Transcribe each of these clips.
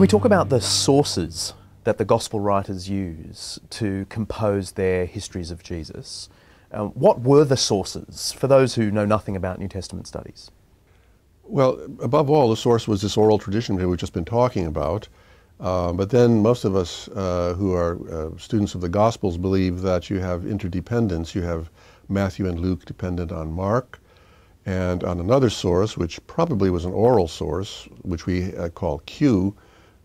we talk about the sources that the Gospel writers use to compose their histories of Jesus? What were the sources for those who know nothing about New Testament studies? Well, above all, the source was this oral tradition that we've just been talking about. But then most of us who are students of the Gospels believe that you have interdependence. You have Matthew and Luke dependent on Mark, and on another source, which probably was an oral source, which we call Q,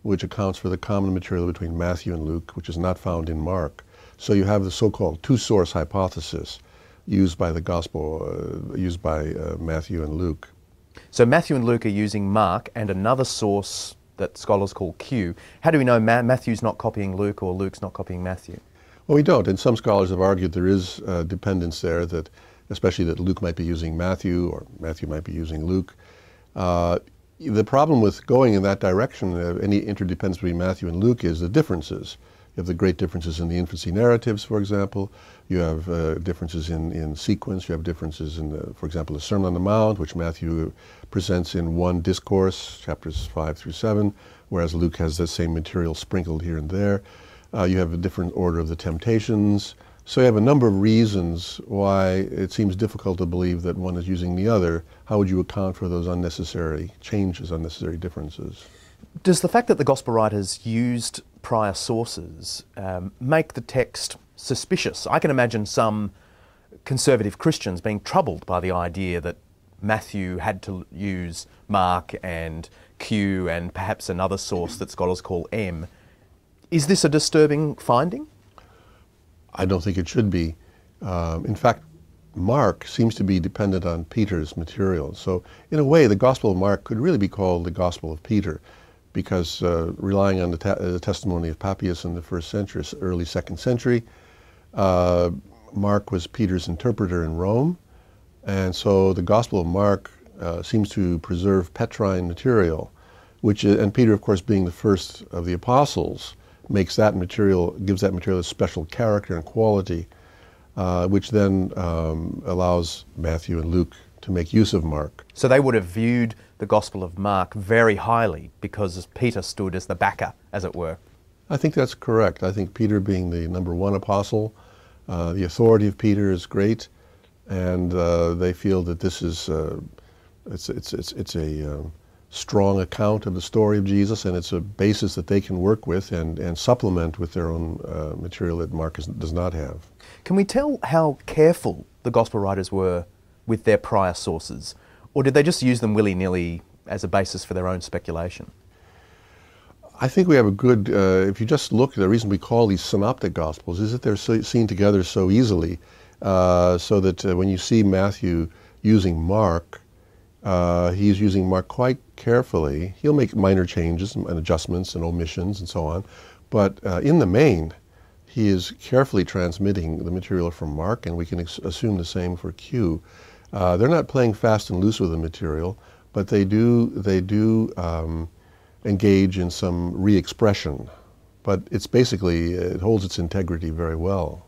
which accounts for the common material between Matthew and Luke, which is not found in Mark. So you have the so-called two-source hypothesis used by the Gospel, used by Matthew and Luke. So Matthew and Luke are using Mark and another source that scholars call Q. How do we know Matthew's not copying Luke or Luke's not copying Matthew? Well, we don't, and some scholars have argued there is dependence there, that especially that Luke might be using Matthew or Matthew might be using Luke. The problem with going in that direction, any interdependence between Matthew and Luke, is the differences. You have the great differences in the infancy narratives, for example. You have differences in sequence. You have differences in, for example, the Sermon on the Mount, which Matthew presents in one discourse, chapters 5 through 7, whereas Luke has the same material sprinkled here and there. You have a different order of the temptations. So you have a number of reasons why it seems difficult to believe that one is using the other. How would you account for those unnecessary changes, unnecessary differences? Does the fact that the Gospel writers used prior sources make the text suspicious? I can imagine some conservative Christians being troubled by the idea that Matthew had to use Mark and Q and perhaps another source that scholars call M. Is this a disturbing finding? I don't think it should be. In fact, Mark seems to be dependent on Peter's material. So in a way, the Gospel of Mark could really be called the Gospel of Peter, because relying on the testimony of Papias in the first century, early second century, Mark was Peter's interpreter in Rome. And so the Gospel of Mark seems to preserve Petrine material, which, and Peter, of course, being the first of the apostles, makes that material, gives that material a special character and quality, which then allows Matthew and Luke to make use of Mark. So they would have viewed the Gospel of Mark very highly because Peter stood as the backer, as it were. I think that's correct. I think Peter, being the number one apostle, the authority of Peter is great, and they feel that this is it's a strong account of the story of Jesus, and it's a basis that they can work with and supplement with their own material that Mark does not have. Can we tell how careful the Gospel writers were with their prior sources, or did they just use them willy-nilly as a basis for their own speculation? I think we have a good, if you just look, the reason we call these synoptic Gospels is that they're seen together so easily, so that when you see Matthew using Mark, he's using Mark quite carefully. He'll make minor changes and adjustments and omissions and so on, but in the main, he is carefully transmitting the material from Mark, and we can assume the same for Q. They're not playing fast and loose with the material, but they do engage in some re-expression. But it's basically, it holds its integrity very well.